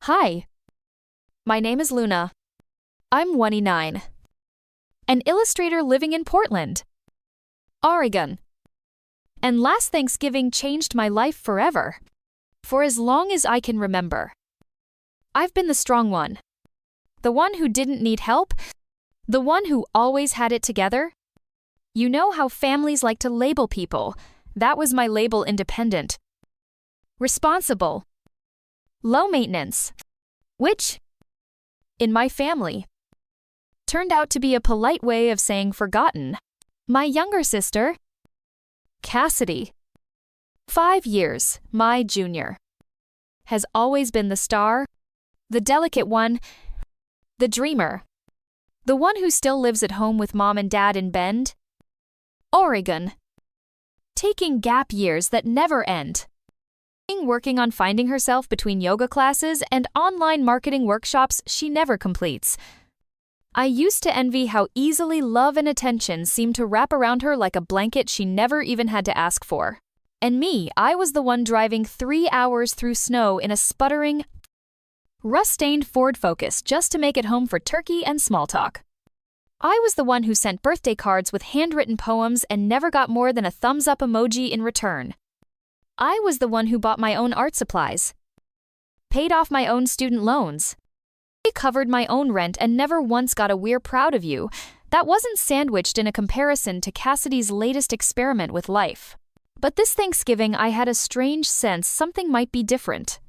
Hi, my name is Luna. I'm 29. An illustrator living in Portland, Oregon. And last Thanksgiving changed my life forever. For as long as I can remember. I've been the strong one. The one who didn't need help. The one who always had it together. You know how families like to label people. That was my label: independent, responsible, low maintenance. Which, in my family, turned out to be a polite way of saying forgotten. My younger sister, Cassidy, 5 years, my junior, has always been the star, the delicate one, the dreamer, the one who still lives at home with mom and dad in Bend, Oregon, taking gap years that never end. Working on finding herself between yoga classes and online marketing workshops she never completes. I used to envy how easily love and attention seemed to wrap around her like a blanket she never even had to ask for. And me, I was the one driving 3 hours through snow in a sputtering, rust-stained Ford Focus just to make it home for turkey and small talk. I was the one who sent birthday cards with handwritten poems and never got more than a thumbs-up emoji in return. I was the one who bought my own art supplies, paid off my own student loans, covered my own rent, and never once got a "we're proud of you" that wasn't sandwiched in a comparison to Cassidy's latest experiment with life. But this Thanksgiving I had a strange sense something might be different.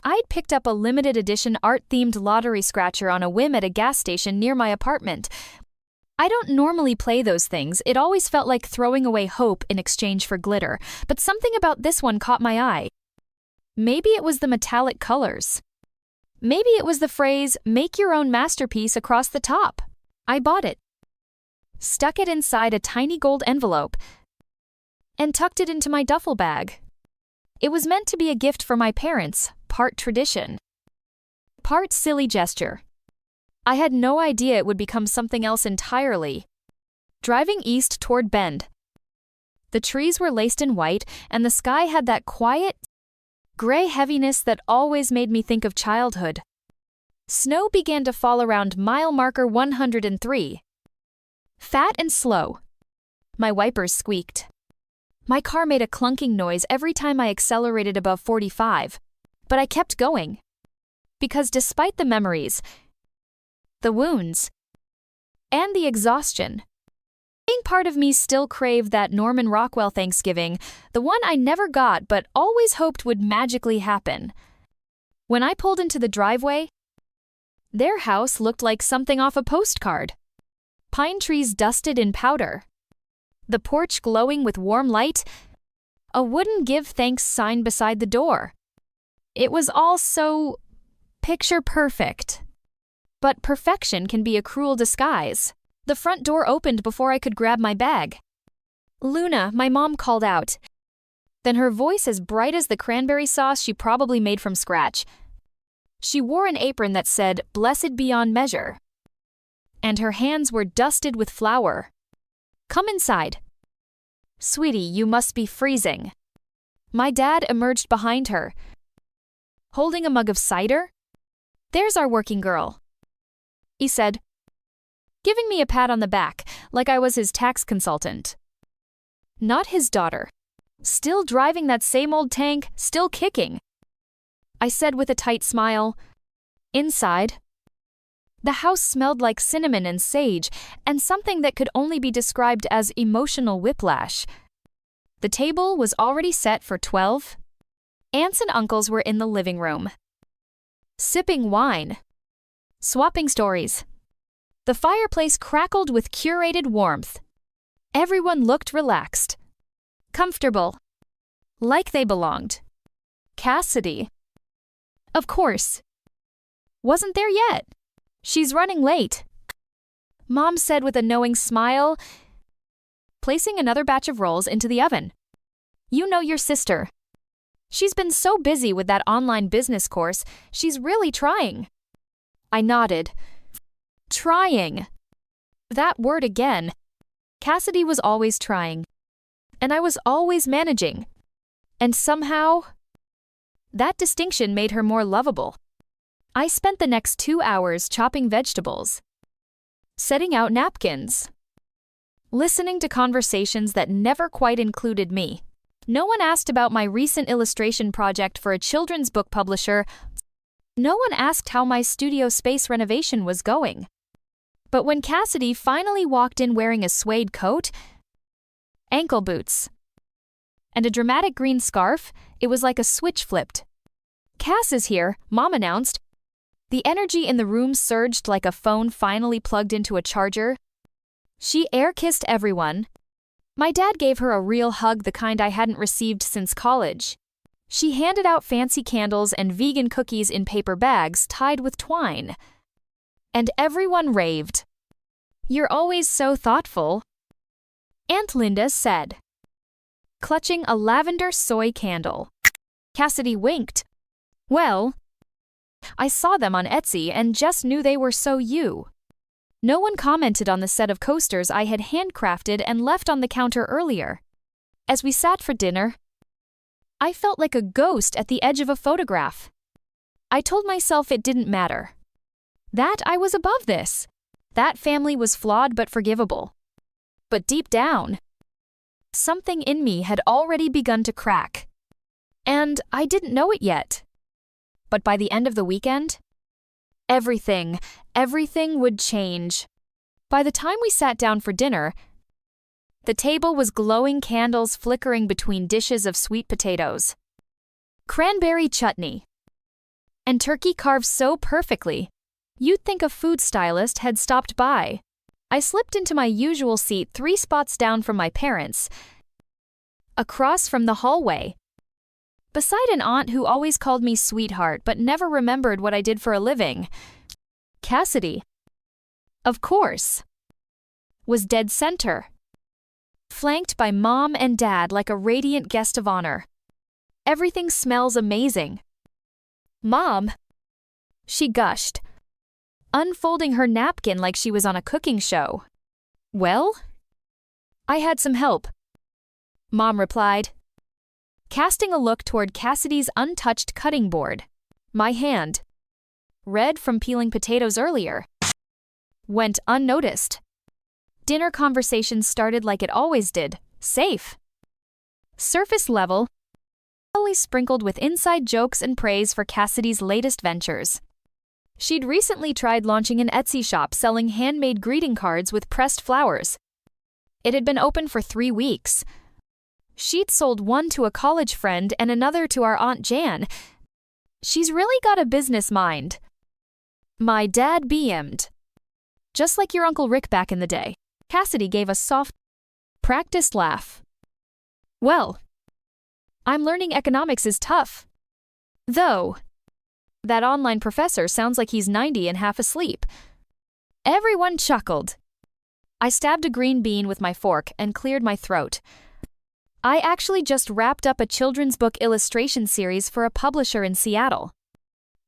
I'd picked up a limited edition art-themed lottery scratcher on a whim at a gas station near my apartment. I don't normally play those things. It always felt like throwing away hope in exchange for glitter, but something about this one caught my eye. Maybe it was the metallic colors. Maybe it was the phrase, "make your own masterpiece" across the top. I bought it, stuck it inside a tiny gold envelope, and tucked it into my duffel bag. It was meant to be a gift for my parents, part tradition, part silly gesture. I had no idea it would become something else entirely. Driving east toward Bend. The trees were laced in white, and the sky had that quiet, gray heaviness that always made me think of childhood. Snow began to fall around mile marker 103. Fat and slow. My wipers squeaked. My car made a clunking noise every time I accelerated above 45. But I kept going. Because despite the memories, the wounds, and the exhaustion, part of me still craved that Norman Rockwell Thanksgiving, the one I never got but always hoped would magically happen. When I pulled into the driveway, their house looked like something off a postcard. Pine trees dusted in powder, the porch glowing with warm light, a wooden "give thanks" sign beside the door. It was all so picture perfect. But perfection can be a cruel disguise. The front door opened before I could grab my bag. "Luna," my mom called out. Then her voice as bright as the cranberry sauce she probably made from scratch. She wore an apron that said, "Blessed beyond measure." And her hands were dusted with flour. "Come inside." "Sweetie, you must be freezing." My dad emerged behind her, holding a mug of cider. "There's our working girl," he said, giving me a pat on the back like I was his tax consultant. Not his daughter. Still driving that same old tank, still kicking, I said with a tight smile. Inside, the house smelled like cinnamon and sage and something that could only be described as emotional whiplash. The table was already set for 12. Aunts and uncles were in the living room, sipping wine, swapping stories. The fireplace crackled with curated warmth. Everyone looked relaxed, comfortable, like they belonged. Cassidy, of course, wasn't there yet. "She's running late," Mom said with a knowing smile, placing another batch of rolls into the oven. "You know your sister. She's been so busy with that online business course, she's really trying." I nodded. Trying. That word again. Cassidy was always trying. And I was always managing. And somehow, that distinction made her more lovable. I spent the next 2 hours chopping vegetables, setting out napkins, listening to conversations that never quite included me. No one asked about my recent illustration project for a children's book publisher. No one asked how my studio space renovation was going. But when Cassidy finally walked in wearing a suede coat, ankle boots, and a dramatic green scarf, it was like a switch flipped. "Cass is here," Mom announced. The energy in the room surged like a phone finally plugged into a charger. She air-kissed everyone. My dad gave her a real hug, the kind I hadn't received since college. She handed out fancy candles and vegan cookies in paper bags tied with twine. And everyone raved. "You're always so thoughtful," Aunt Linda said, clutching a lavender soy candle. Cassidy winked. "Well, I saw them on Etsy and just knew they were so you." No one commented on the set of coasters I had handcrafted and left on the counter earlier. As we sat for dinner, I felt like a ghost at the edge of a photograph. I told myself it didn't matter. That I was above this. That family was flawed but forgivable. But deep down, something in me had already begun to crack. And I didn't know it yet. But by the end of the weekend, everything would change. By the time we sat down for dinner, the table was glowing candles flickering between dishes of sweet potatoes, cranberry chutney, and turkey carved so perfectly, you'd think a food stylist had stopped by. I slipped into my usual seat 3 spots down from my parents, across from the hallway, beside an aunt who always called me sweetheart but never remembered what I did for a living. Cassidy, of course, was dead center, flanked by Mom and Dad like a radiant guest of honor. "Everything smells amazing, Mom," she gushed, unfolding her napkin like she was on a cooking show. "Well, I had some help," Mom replied, casting a look toward Cassidy's untouched cutting board. My hand, red from peeling potatoes earlier, went unnoticed. Dinner conversation started like it always did, safe, surface level, only sprinkled with inside jokes and praise for Cassidy's latest ventures. She'd recently tried launching an Etsy shop selling handmade greeting cards with pressed flowers. It had been open for 3 weeks. She'd sold one to a college friend and another to our Aunt Jan. She's really got a business mind. My dad beamed. "Just like your Uncle Rick back in the day." Cassidy gave a soft, practiced laugh. "Well, I'm learning economics is tough. Though, that online professor sounds like he's 90 and half asleep." Everyone chuckled. I stabbed a green bean with my fork and cleared my throat. I actually just wrapped up a children's book illustration series for a publisher in Seattle.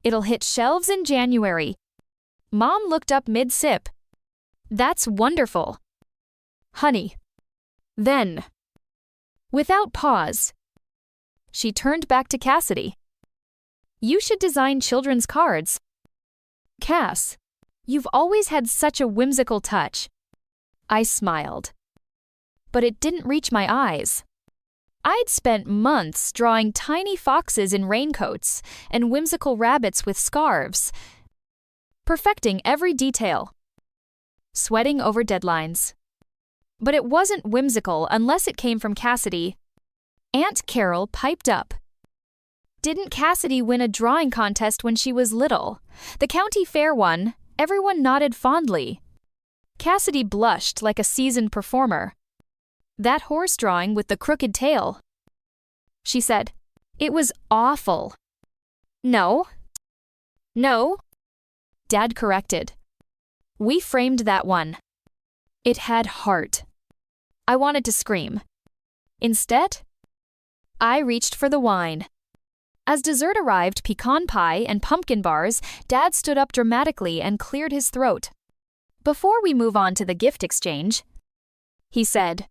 It'll hit shelves in January. Mom looked up mid-sip. "That's wonderful, honey." Then, without pause, she turned back to Cassidy. "You should design children's cards. Cass, you've always had such a whimsical touch." I smiled, but it didn't reach my eyes. I'd spent months drawing tiny foxes in raincoats and whimsical rabbits with scarves, perfecting every detail, sweating over deadlines. But it wasn't whimsical unless it came from Cassidy. Aunt Carol piped up. "Didn't Cassidy win a drawing contest when she was little? The county fair one." Everyone nodded fondly. Cassidy blushed like a seasoned performer. "That horse drawing with the crooked tail," she said. "It was awful." No, Dad corrected. "We framed that one. It had heart." I wanted to scream. Instead, I reached for the wine. As dessert arrived, pecan pie and pumpkin bars, Dad stood up dramatically and cleared his throat. "Before we move on to the gift exchange," he said,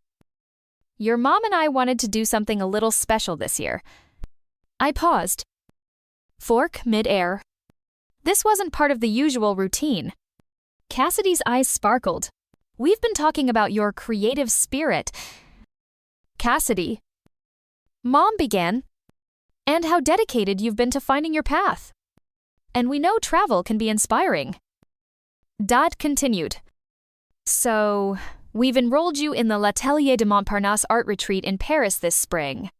"your mom and I wanted to do something a little special this year." I paused, fork mid-air. This wasn't part of the usual routine. Cassidy's eyes sparkled. We've been talking about your creative spirit, Cassidy. Mom began. And how dedicated you've been to finding your path. And we know travel can be inspiring. Dad continued. So, we've enrolled you in the L'Atelier de Montparnasse art retreat in Paris this spring.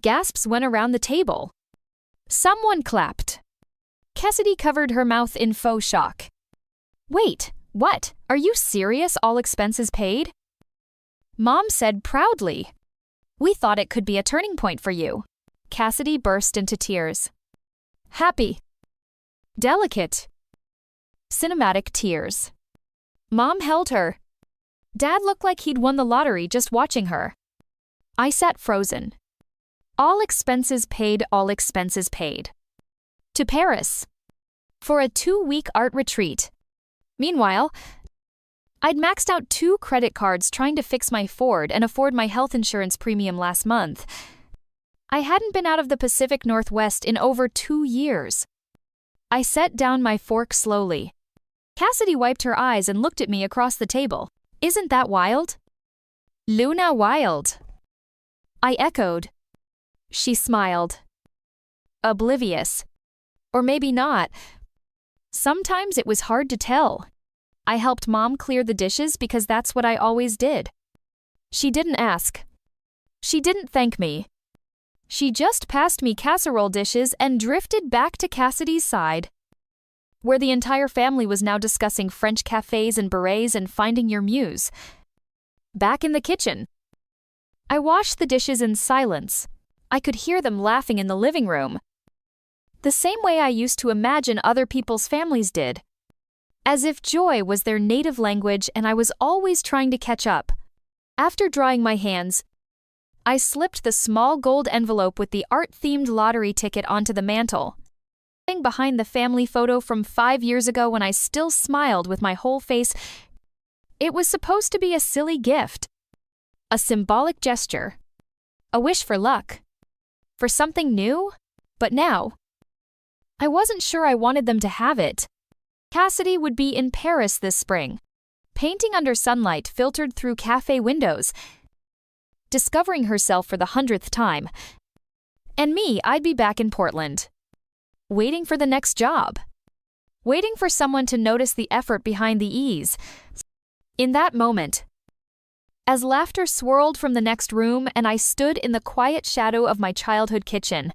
Gasps went around the table. Someone clapped. Cassidy covered her mouth in faux shock. Wait, what? Are you serious? All expenses paid? Mom said proudly. We thought it could be a turning point for you. Cassidy burst into tears. Happy. Delicate. Cinematic tears. Mom held her. Dad looked like he'd won the lottery just watching her. I sat frozen. All expenses paid, all expenses paid. To Paris. For a 2-week art retreat. Meanwhile, I'd maxed out 2 credit cards trying to fix my Ford and afford my health insurance premium last month. I hadn't been out of the Pacific Northwest in over 2 years. I set down my fork slowly. Cassidy wiped her eyes and looked at me across the table. Isn't that wild? Luna, wild. I echoed. She smiled. Oblivious. Or maybe not. Sometimes it was hard to tell. I helped Mom clear the dishes because that's what I always did. She didn't ask. She didn't thank me. She just passed me casserole dishes and drifted back to Cassidy's side, where the entire family was now discussing French cafes and berets and finding your muse. Back in the kitchen. I washed the dishes in silence. I could hear them laughing in the living room. The same way I used to imagine other people's families did. As if joy was their native language and I was always trying to catch up. After drying my hands, I slipped the small gold envelope with the art-themed lottery ticket onto the mantel. Behind the family photo from 5 years ago when I still smiled with my whole face, it was supposed to be a silly gift. A symbolic gesture. A wish for luck. For something new? But now, I wasn't sure I wanted them to have it. Cassidy would be in Paris this spring, painting under sunlight filtered through cafe windows, discovering herself for the 100th time. And me, I'd be back in Portland, waiting for the next job, waiting for someone to notice the effort behind the ease. In that moment, as laughter swirled from the next room and I stood in the quiet shadow of my childhood kitchen,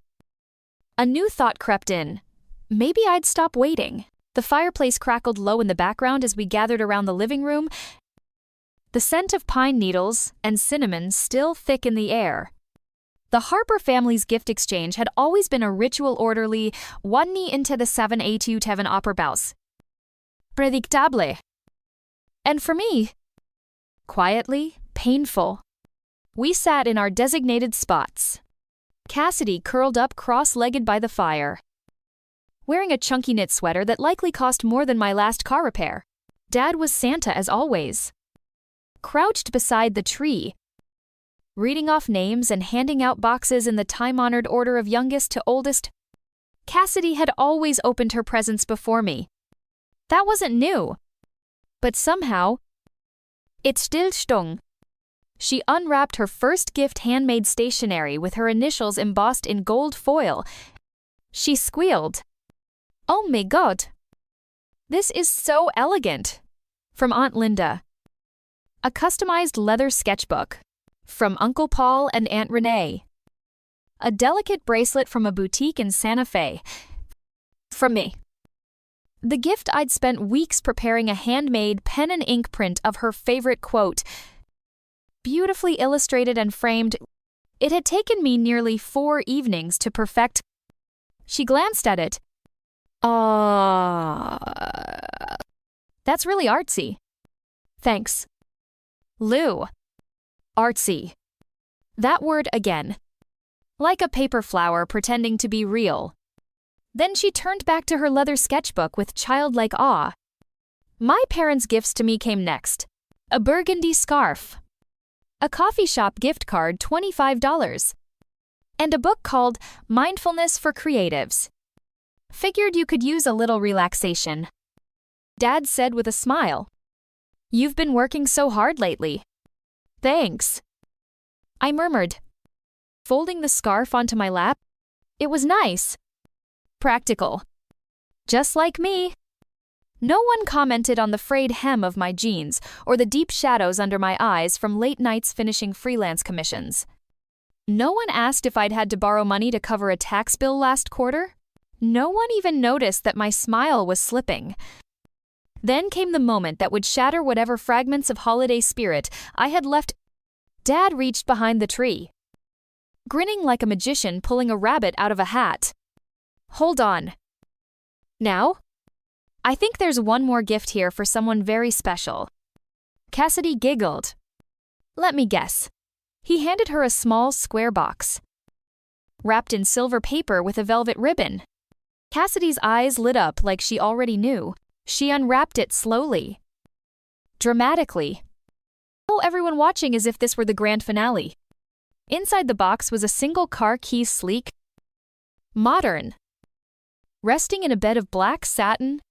a new thought crept in. Maybe I'd stop waiting. The fireplace crackled low in the background as we gathered around the living room, the scent of pine needles and cinnamon still thick in the air. The Harper family's gift exchange had always been a ritual orderly, one-knee into the 7 Teven Opperbaus. Predictable. And for me, quietly, painful. We sat in our designated spots. Cassidy curled up cross-legged by the fire, wearing a chunky knit sweater that likely cost more than my last car repair. Dad was Santa as always, crouched beside the tree, reading off names and handing out boxes in the time-honored order of youngest to oldest. Cassidy had always opened her presents before me. That wasn't new. But somehow, it still stung. She unwrapped her first gift, handmade stationery with her initials embossed in gold foil. She squealed. Oh my God! This is so elegant! From Aunt Linda. A customized leather sketchbook. From Uncle Paul and Aunt Renee. A delicate bracelet from a boutique in Santa Fe. From me. The gift I'd spent weeks preparing a handmade pen and ink print of her favorite quote. Beautifully illustrated and framed, it had taken me nearly 4 evenings to perfect. She glanced at it. That's really artsy. Thanks. Lou. Artsy. That word again. Like a paper flower pretending to be real. Then she turned back to her leather sketchbook with childlike awe. My parents' gifts to me came next. A burgundy scarf. A coffee shop gift card, $25. And a book called Mindfulness for Creatives. Figured you could use a little relaxation. Dad said with a smile. You've been working so hard lately. Thanks. I murmured, folding the scarf onto my lap. It was nice. Practical. Just like me. No one commented on the frayed hem of my jeans or the deep shadows under my eyes from late nights finishing freelance commissions. No one asked if I'd had to borrow money to cover a tax bill last quarter. No one even noticed that my smile was slipping. Then came the moment that would shatter whatever fragments of holiday spirit I had left. Dad reached behind the tree, grinning like a magician pulling a rabbit out of a hat. Hold on. Now? I think there's one more gift here for someone very special. Cassidy giggled. Let me guess. He handed her a small square box, wrapped in silver paper with a velvet ribbon. Cassidy's eyes lit up like she already knew. She unwrapped it slowly, dramatically. Oh, everyone watching as if this were the grand finale. Inside the box was a single car key, sleek, modern. Resting in a bed of black satin,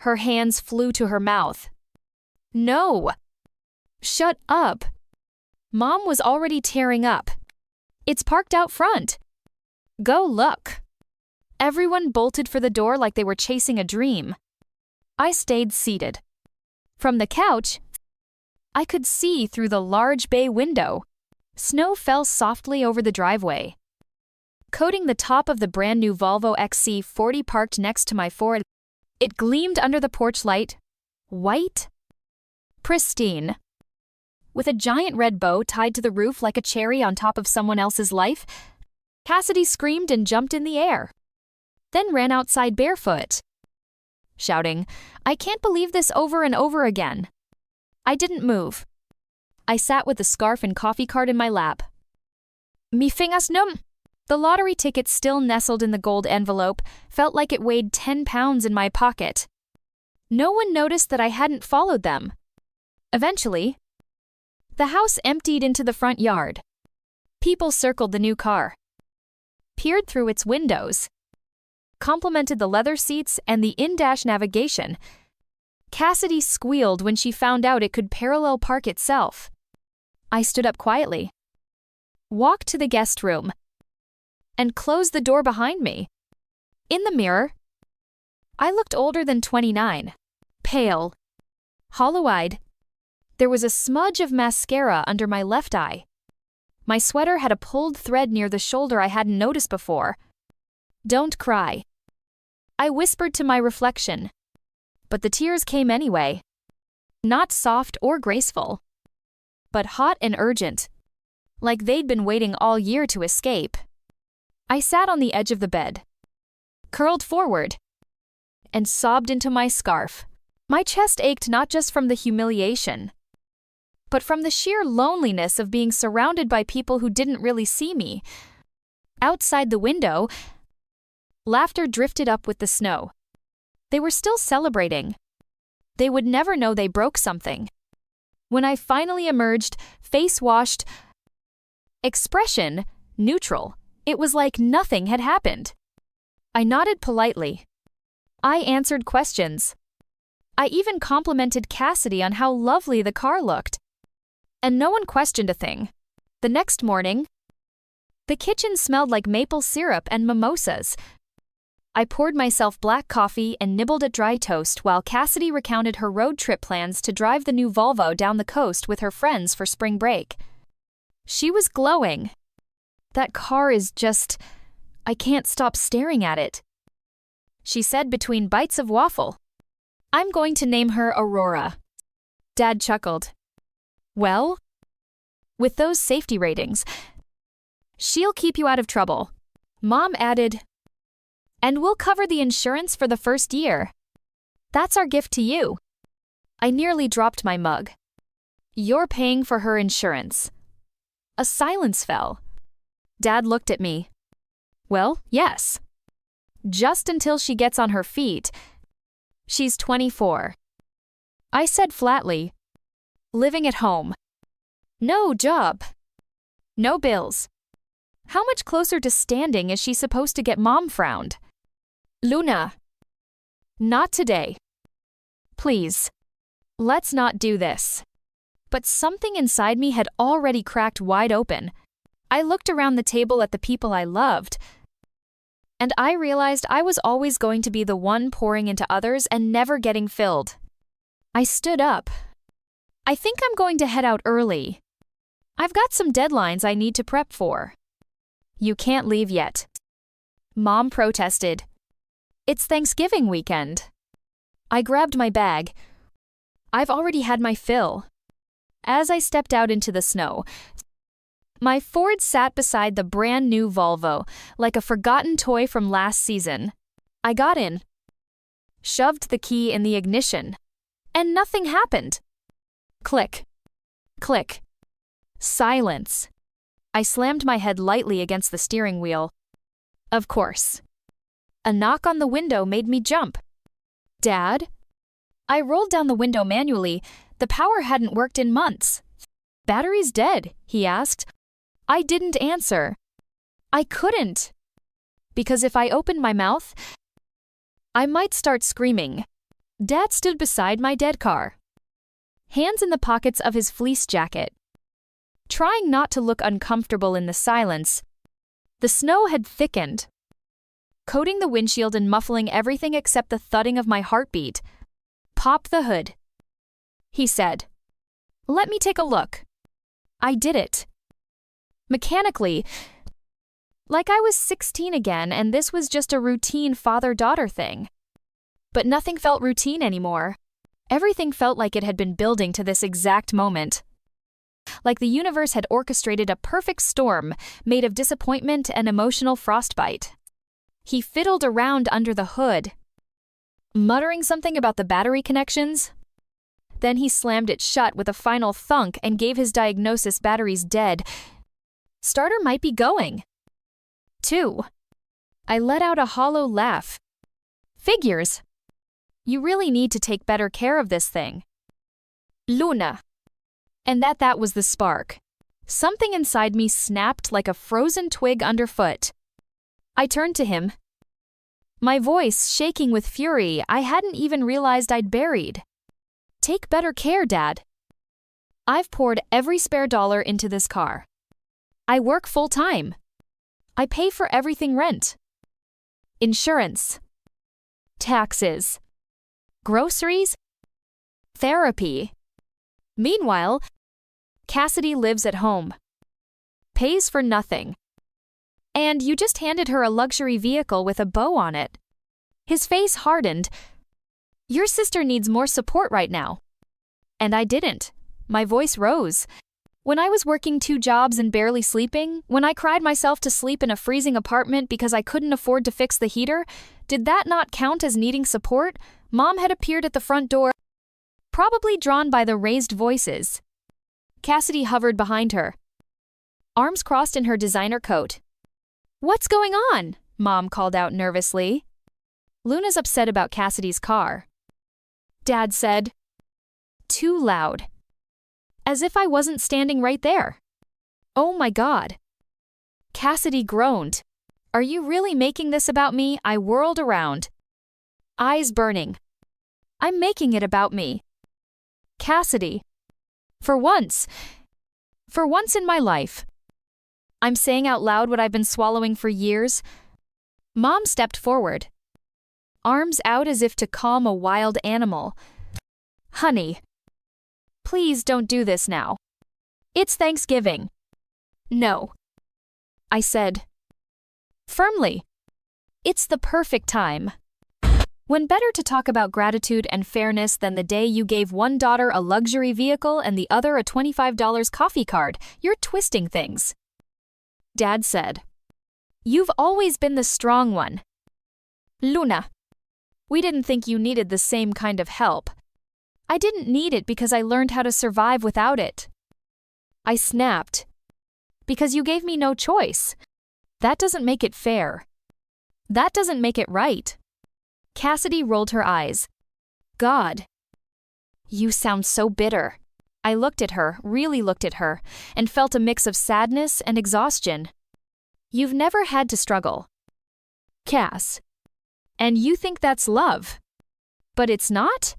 her hands flew to her mouth. No! Shut up! Mom was already tearing up. It's parked out front. Go look. Everyone bolted for the door like they were chasing a dream. I stayed seated. From the couch, I could see through the large bay window. Snow fell softly over the driveway, coating the top of the brand new Volvo XC40 parked next to my Ford. It gleamed under the porch light, white, pristine, with a giant red bow tied to the roof like a cherry on top of someone else's life. Cassidy screamed and jumped in the air, then ran outside barefoot, shouting, I can't believe this, over and over again. I didn't move. I sat with the scarf and coffee cart in my lap. Mi fingers numb. The lottery ticket still nestled in the gold envelope felt like it weighed 10 pounds in my pocket. No one noticed that I hadn't followed them. Eventually, the house emptied into the front yard. People circled the new car, peered through its windows, complimented the leather seats and the in-dash navigation. Cassidy squealed when she found out it could parallel park itself. I stood up quietly, walked to the guest room, and closed the door behind me. In the mirror, I looked older than 29, pale, hollow-eyed. There was a smudge of mascara under my left eye. My sweater had a pulled thread near the shoulder I hadn't noticed before. Don't cry, I whispered to my reflection. But the tears came anyway. Not soft or graceful, but hot and urgent, like they'd been waiting all year to escape. I sat on the edge of the bed, curled forward, and sobbed into my scarf. My chest ached not just from the humiliation, but from the sheer loneliness of being surrounded by people who didn't really see me. Outside the window, laughter drifted up with the snow. They were still celebrating. They would never know they broke something. When I finally emerged, face washed, expression neutral, it was like nothing had happened. I nodded politely. I answered questions. I even complimented Cassidy on how lovely the car looked. And no one questioned a thing. The next morning, the kitchen smelled like maple syrup and mimosas. I poured myself black coffee and nibbled at dry toast while Cassidy recounted her road trip plans to drive the new Volvo down the coast with her friends for spring break. She was glowing. That car is just... I can't stop staring at it, she said between bites of waffle. I'm going to name her Aurora. Dad chuckled. Well, with those safety ratings, she'll keep you out of trouble. Mom added, and we'll cover the insurance for the first year. That's our gift to you. I nearly dropped my mug. You're paying for her insurance. A silence fell. Dad looked at me. Well, yes. Just until she gets on her feet. She's 24. I said flatly. Living at home. No job. No bills. How much closer to standing is she supposed to get? Mom frowned. Luna. Not today. Please. Let's not do this. But something inside me had already cracked wide open. I looked around the table at the people I loved, and I realized I was always going to be the one pouring into others and never getting filled. I stood up. I think I'm going to head out early. I've got some deadlines I need to prep for. You can't leave yet. Mom protested. It's Thanksgiving weekend. I grabbed my bag. I've already had my fill. As I stepped out into the snow, my Ford sat beside the brand new Volvo, like a forgotten toy from last season. I got in, shoved the key in the ignition, and nothing happened. Click. Click. Silence. I slammed my head lightly against the steering wheel. Of course. A knock on the window made me jump. Dad? I rolled down the window manually. The power hadn't worked in months. Battery's dead, he asked. I didn't answer. I couldn't. Because if I opened my mouth, I might start screaming. Dad stood beside my dead car, hands in the pockets of his fleece jacket, trying not to look uncomfortable in the silence. The snow had thickened, coating the windshield and muffling everything except the thudding of my heartbeat. Pop the hood, he said. Let me take a look. I did it. Mechanically, like I was 16 again and this was just a routine father-daughter thing. But nothing felt routine anymore. Everything felt like it had been building to this exact moment. Like the universe had orchestrated a perfect storm made of disappointment and emotional frostbite. He fiddled around under the hood, muttering something about the battery connections. Then he slammed it shut with a final thunk and gave his diagnosis: battery's dead. Starter might be going. 2. I let out a hollow laugh. Figures. You really need to take better care of this thing. Luna. And that was the spark. Something inside me snapped like a frozen twig underfoot. I turned to him, my voice shaking with fury I hadn't even realized I'd buried. Take better care, Dad. I've poured every spare dollar into this car. I work full-time. I pay for everything: rent, insurance, taxes, groceries, therapy. Meanwhile, Cassidy lives at home, pays for nothing. And you just handed her a luxury vehicle with a bow on it. His face hardened. Your sister needs more support right now. And I didn't. My voice rose. When I was working 2 jobs and barely sleeping, when I cried myself to sleep in a freezing apartment because I couldn't afford to fix the heater, did that not count as needing support? Mom had appeared at the front door, probably drawn by the raised voices. Cassidy hovered behind her, arms crossed in her designer coat. What's going on? Mom called out nervously. Luna's upset about Cassidy's car. Dad said, too loud, as if I wasn't standing right there. Oh my God. Cassidy groaned. Are you really making this about me? I whirled around, eyes burning. I'm making it about me. Cassidy. For once in my life, I'm saying out loud what I've been swallowing for years. Mom stepped forward, arms out as if to calm a wild animal. Honey, please don't do this now. It's Thanksgiving. No, I said firmly. It's the perfect time. When better to talk about gratitude and fairness than the day you gave one daughter a luxury vehicle and the other a $25 coffee card? You're twisting things. Dad said, you've always been the strong one. Luna, we didn't think you needed the same kind of help. I didn't need it because I learned how to survive without it. I snapped. Because you gave me no choice. That doesn't make it fair. That doesn't make it right. Cassidy rolled her eyes. God, you sound so bitter. I looked at her, really looked at her, and felt a mix of sadness and exhaustion. You've never had to struggle. Cass, And you think that's love. But it's not.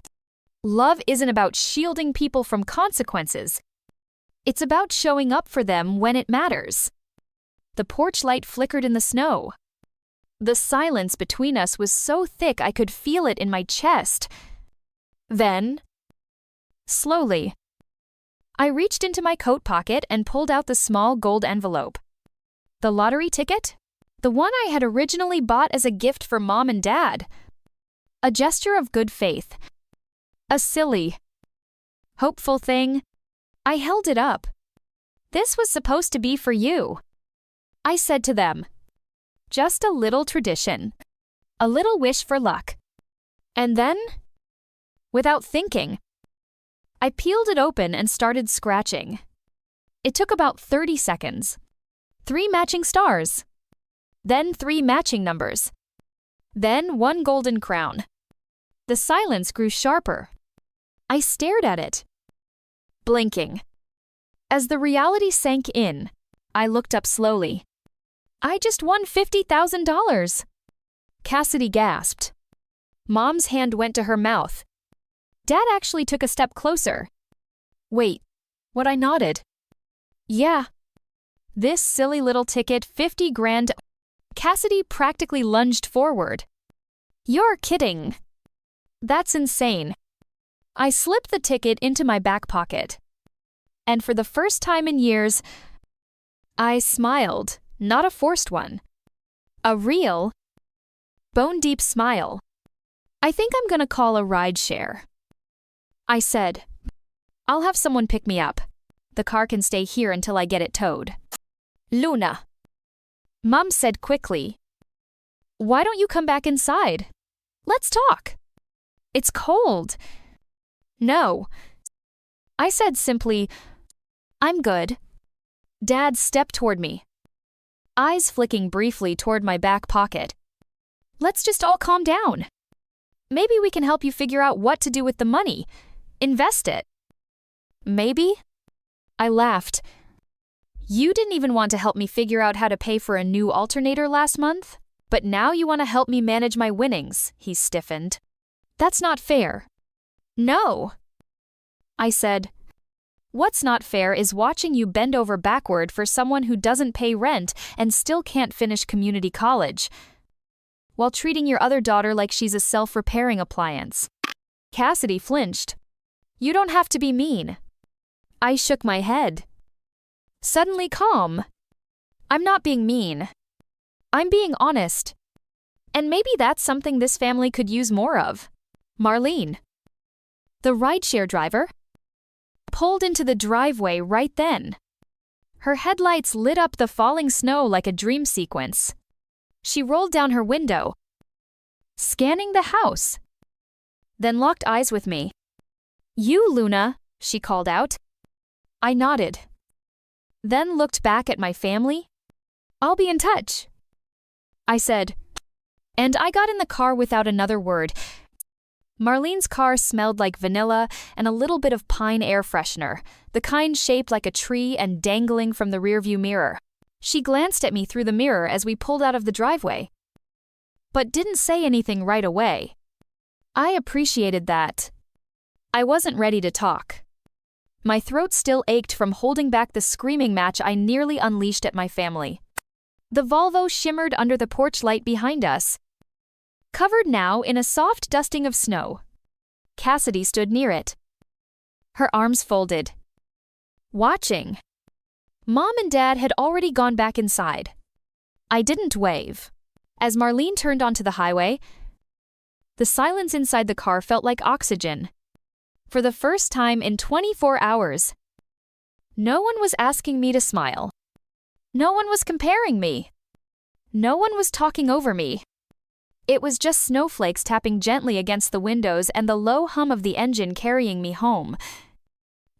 Love isn't about shielding people from consequences. It's about showing up for them when it matters. The porch light flickered in the snow. The silence between us was so thick I could feel it in my chest. Then, slowly, I reached into my coat pocket and pulled out the small gold envelope. The lottery ticket? The one I had originally bought as a gift for Mom and Dad. A gesture of good faith. A silly, hopeful thing. I held it up. This was supposed to be for you. I said to them. Just a little tradition. A little wish for luck. And then, without thinking, I peeled it open and started scratching. It took about 30 seconds. 3 matching stars. Then 3 matching numbers. Then 1 golden crown. The silence grew sharper. I stared at it, blinking. As the reality sank in, I looked up slowly. I just won $50,000. Cassidy gasped. Mom's hand went to her mouth. Dad actually took a step closer. Wait, what? I nodded. Yeah. This silly little ticket, 50 grand. Cassidy practically lunged forward. You're kidding. That's insane. I slipped the ticket into my back pocket. And for the first time in years, I smiled, not a forced one. A real, bone-deep smile. I think I'm gonna call a rideshare. I said, I'll have someone pick me up. The car can stay here until I get it towed. Luna. Mom said quickly, why don't you come back inside? Let's talk. It's cold. No. I said simply, I'm good. Dad stepped toward me, eyes flicking briefly toward my back pocket. Let's just all calm down. Maybe we can help you figure out what to do with the money. Invest it. Maybe? I laughed. You didn't even want to help me figure out how to pay for a new alternator last month, but now you want to help me manage my winnings, he stiffened. That's not fair. No. I said, what's not fair is watching you bend over backward for someone who doesn't pay rent and still can't finish community college, while treating your other daughter like she's a self-repairing appliance. Cassidy flinched. You don't have to be mean. I shook my head. Suddenly calm. I'm not being mean. I'm being honest. And maybe that's something this family could use more of. Marlene, the rideshare driver, pulled into the driveway right then. Her headlights lit up the falling snow like a dream sequence. She rolled down her window, scanning the house, then locked eyes with me. You, Luna, she called out. I nodded, then looked back at my family. I'll be in touch, I said, and I got in the car without another word. Marlene's car smelled like vanilla and a little bit of pine air freshener, the kind shaped like a tree and dangling from the rearview mirror. She glanced at me through the mirror as we pulled out of the driveway, but didn't say anything right away. I appreciated that. I wasn't ready to talk. My throat still ached from holding back the screaming match I nearly unleashed at my family. The Volvo shimmered under the porch light behind us, covered now in a soft dusting of snow. Cassidy stood near it, her arms folded, watching. Mom and Dad had already gone back inside. I didn't wave. As Marlene turned onto the highway, the silence inside the car felt like oxygen. For the first time in 24 hours, no one was asking me to smile. No one was comparing me. No one was talking over me. It was just snowflakes tapping gently against the windows and the low hum of the engine carrying me home.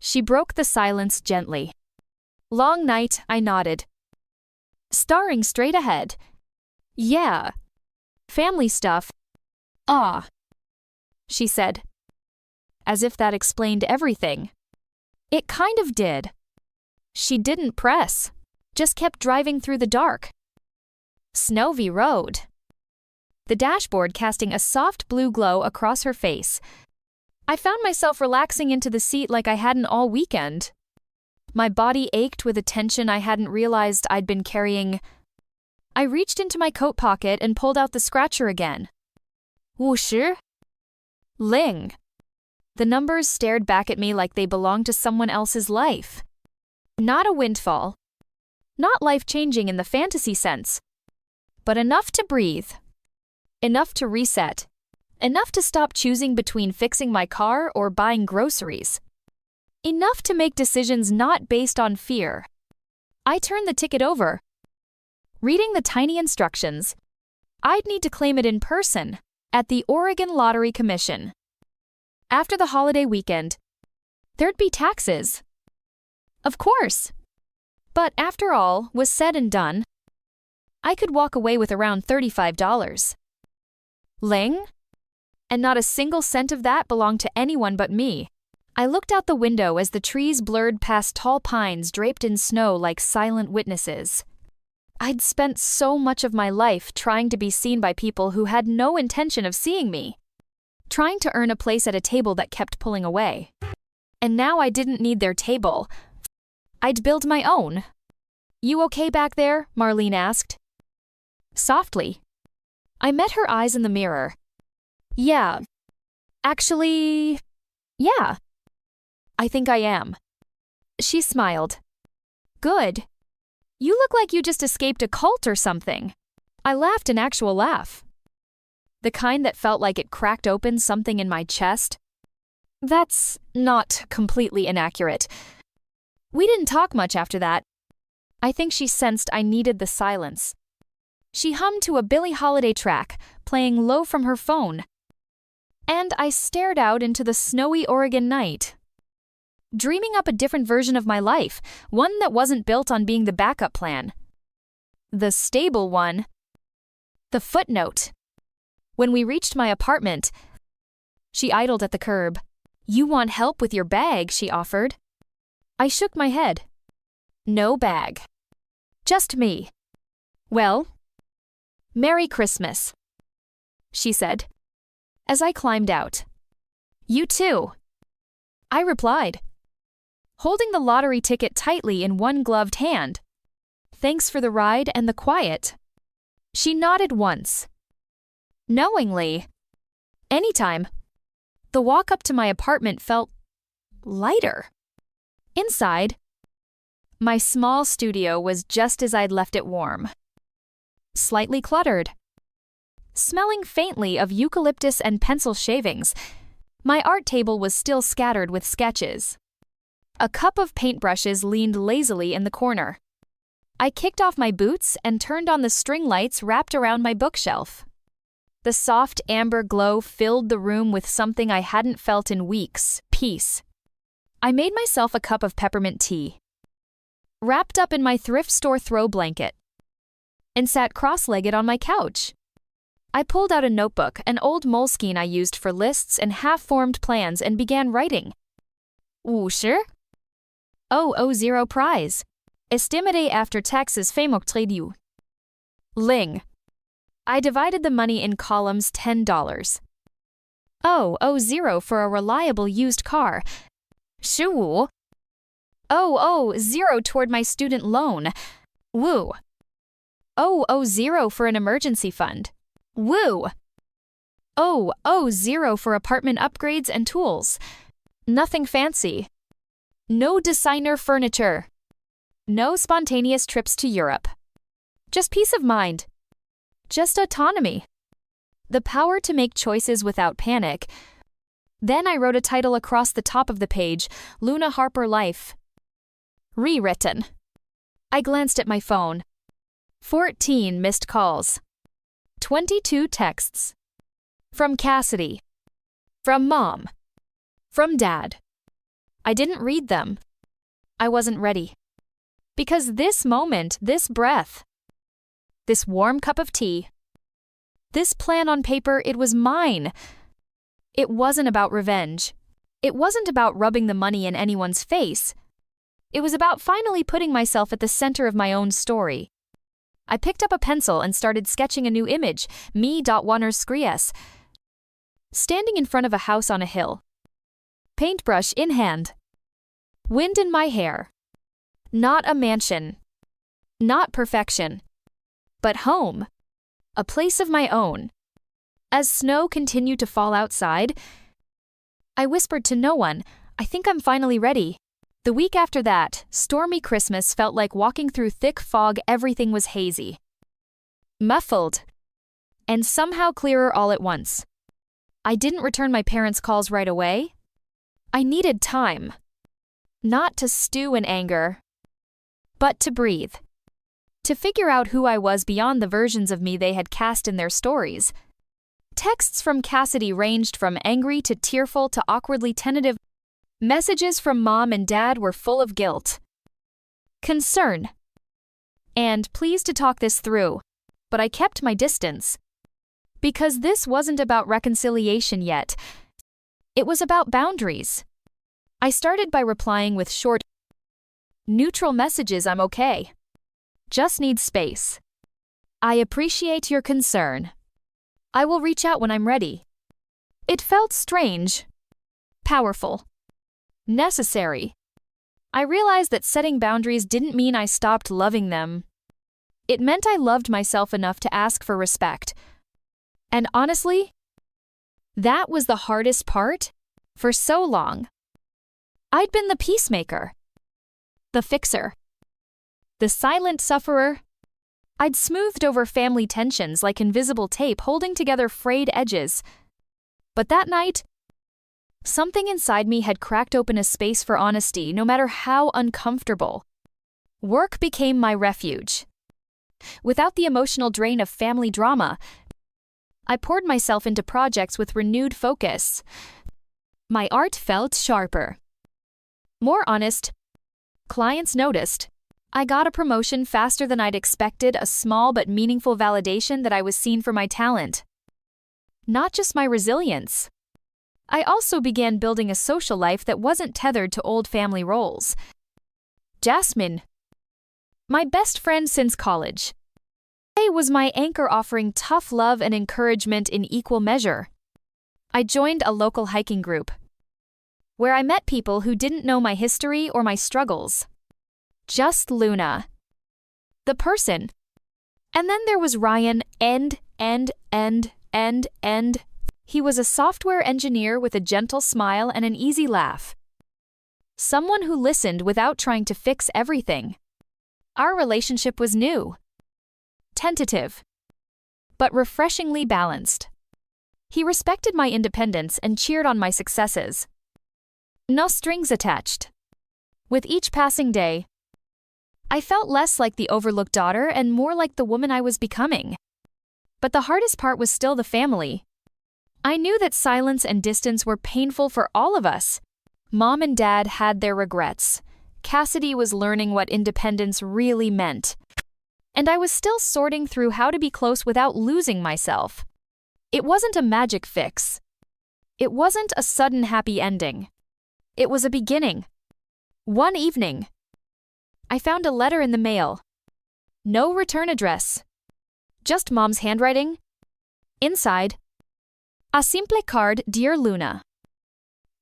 She broke the silence gently. Long night, I nodded. Staring straight ahead. Yeah. Family stuff. Ah. She said, as if that explained everything. It kind of did. She didn't press, just kept driving through the dark. Snowy road. the dashboard casting a soft blue glow across her face. I found myself relaxing into the seat like I hadn't all weekend. My body ached with a tension I hadn't realized I'd been carrying. I reached into my coat pocket and pulled out the scratcher again. 50? Ling. The numbers stared back at me like they belonged to someone else's life. Not a windfall. Not life-changing in the fantasy sense. But enough to breathe. Enough to reset. Enough to stop choosing between fixing my car or buying groceries. Enough to make decisions not based on fear. I turned the ticket over. Reading the tiny instructions, I'd need to claim it in person at the Oregon Lottery Commission. After the holiday weekend, there'd be taxes. Of course. But after all was said and done, I could walk away with around $35. Ling? And not a single cent of that belonged to anyone but me. I looked out the window as the trees blurred past tall pines draped in snow like silent witnesses. I'd spent so much of my life trying to be seen by people who had no intention of seeing me, trying to earn a place at a table that kept pulling away. And now I didn't need their table. I'd build my own. You okay back there? Marlene asked. Softly. I met her eyes in the mirror. Yeah. Actually, yeah. I think I am. She smiled. Good. You look like you just escaped a cult or something. I laughed an actual laugh. The kind that felt like it cracked open something in my chest. That's not completely inaccurate. We didn't talk much after that. I think she sensed I needed the silence. She hummed to a Billie Holiday track, playing low from her phone. And I stared out into the snowy Oregon night, dreaming up a different version of my life, one that wasn't built on being the backup plan. The stable one. The footnote. When we reached my apartment, she idled at the curb. You want help with your bag, she offered. I shook my head. No bag. Just me. Well, Merry Christmas, she said, as I climbed out. You too, I replied, holding the lottery ticket tightly in one gloved hand. Thanks for the ride and the quiet. She nodded once. Knowingly. Anytime. The walk up to my apartment felt lighter. Inside, my small studio was just as I'd left it warm. Slightly cluttered. Smelling faintly of eucalyptus and pencil shavings, my art table was still scattered with sketches. A cup of paintbrushes leaned lazily in the corner. I kicked off my boots and turned on the string lights wrapped around my bookshelf. The soft amber glow filled the room with something I hadn't felt in weeks, peace. I made myself a cup of peppermint tea, wrapped up in my thrift store throw blanket, and sat cross-legged on my couch. I pulled out a notebook, an old moleskine I used for lists and half-formed plans, and began writing. 50? 000 prize. Estimate after taxes $5 Ling. I divided the money in columns $10. 000 for a reliable used car. 15. 000 toward my student loan. Woo. 000 for an emergency fund. Woo. 000 for apartment upgrades and tools. Nothing fancy. No designer furniture. No spontaneous trips to Europe. Just peace of mind. Just autonomy. The power to make choices without panic. Then I wrote a title across the top of the page, Luna Harper Life. Rewritten. I glanced at my phone. 14 missed calls. 22 texts. From Cassidy. From Mom. From Dad. I didn't read them. I wasn't ready. Because this moment, this breath, this warm cup of tea, this plan on paper, it was mine. It wasn't about revenge. It wasn't about rubbing the money in anyone's face. It was about finally putting myself at the center of my own story. I picked up a pencil and started sketching a new image, me.Wanners standing in front of a house on a hill. Paintbrush in hand. Wind in my hair. Not a mansion. Not perfection. But home. A place of my own. As snow continued to fall outside, I whispered to no one, I think I'm finally ready. The week after that, stormy Christmas felt like walking through thick fog. Everything was hazy, muffled, and somehow clearer all at once. I didn't return my parents' calls right away. I needed time. Not to stew in anger, but to breathe. To figure out who I was beyond the versions of me they had cast in their stories. Texts from Cassidy ranged from angry to tearful to awkwardly tentative. Messages from Mom and Dad were full of guilt, concern, and pleas to talk this through, but I kept my distance. Because this wasn't about reconciliation yet. It was about boundaries. I started by replying with short, neutral messages. I'm okay. Just need space. I appreciate your concern. I will reach out when I'm ready. It felt strange, powerful, necessary. I realized that setting boundaries didn't mean I stopped loving them. It meant I loved myself enough to ask for respect. And honestly, that was the hardest part for so long. I'd been the peacemaker, the fixer, the silent sufferer. I'd smoothed over family tensions like invisible tape holding together frayed edges. But that night, something inside me had cracked open a space for honesty, no matter how uncomfortable. Work became my refuge. Without the emotional drain of family drama, I poured myself into projects with renewed focus. My art felt sharper, more honest. Clients noticed. I got a promotion faster than I'd expected, a small but meaningful validation that I was seen for my talent, not just my resilience. I also began building a social life that wasn't tethered to old family roles. Jasmine, my best friend since college, was my anchor, offering tough love and encouragement in equal measure. I joined a local hiking group, where I met people who didn't know my history or my struggles. Just Luna, the person. And then there was Ryan, He was a software engineer with a gentle smile and an easy laugh. Someone who listened without trying to fix everything. Our relationship was new, tentative, but refreshingly balanced. He respected my independence and cheered on my successes. No strings attached. With each passing day, I felt less like the overlooked daughter and more like the woman I was becoming. But the hardest part was still the family. I knew that silence and distance were painful for all of us. Mom and Dad had their regrets. Cassidy was learning what independence really meant. And I was still sorting through how to be close without losing myself. It wasn't a magic fix. It wasn't a sudden happy ending. It was a beginning. One evening, I found a letter in the mail. No return address. Just Mom's handwriting. Inside, a simple card. Dear Luna,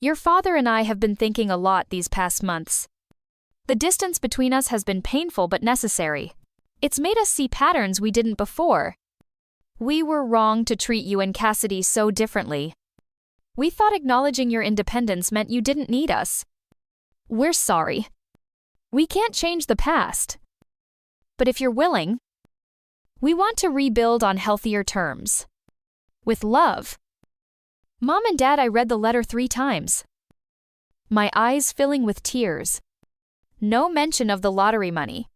your father and I have been thinking a lot these past months. The distance between us has been painful but necessary. It's made us see patterns we didn't before. We were wrong to treat you and Cassidy so differently. We thought acknowledging your independence meant you didn't need us. We're sorry. We can't change the past. But if you're willing, we want to rebuild on healthier terms. With love. Mom and Dad. I read the letter 3 times. My eyes filling with tears. No mention of the lottery money.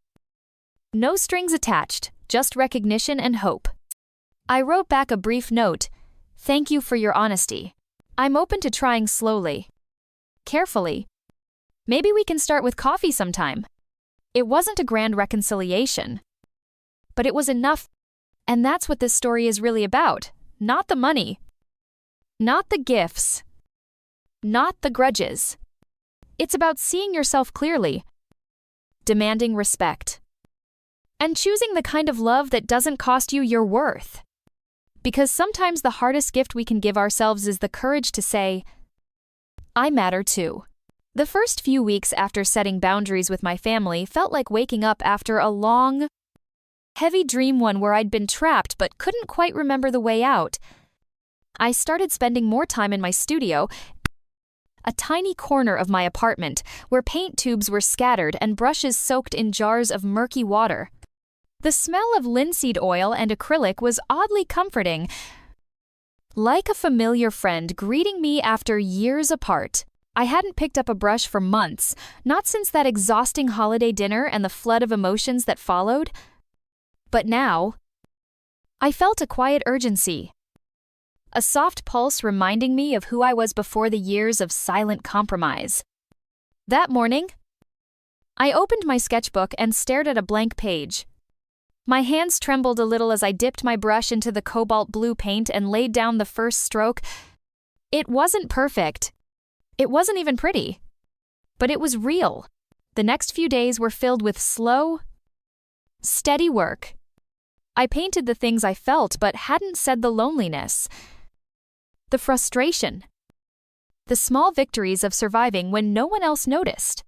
No strings attached, just recognition and hope. I wrote back a brief note. Thank you for your honesty. I'm open to trying slowly, carefully. Maybe we can start with coffee sometime. It wasn't a grand reconciliation, but it was enough. And that's what this story is really about. Not the money. Not the gifts. Not the grudges. It's about seeing yourself clearly, demanding respect, And choosing the kind of love that doesn't cost you your worth. Because sometimes the hardest gift we can give ourselves is the courage to say, I matter too. The first few weeks after setting boundaries with my family felt like waking up after a long, heavy dream, one where I'd been trapped but couldn't quite remember the way out. I started spending more time in my studio, a tiny corner of my apartment where paint tubes were scattered and brushes soaked in jars of murky water. The smell of linseed oil and acrylic was oddly comforting, like a familiar friend greeting me after years apart. I hadn't picked up a brush for months, not since that exhausting holiday dinner and the flood of emotions that followed. But now, I felt a quiet urgency. A soft pulse reminding me of who I was before the years of silent compromise. That morning, I opened my sketchbook and stared at a blank page. My hands trembled a little as I dipped my brush into the cobalt blue paint and laid down the first stroke. It wasn't perfect. It wasn't even pretty. But it was real. The next few days were filled with slow, steady work. I painted the things I felt but hadn't said, the loneliness, the frustration, the small victories of surviving when no one else noticed.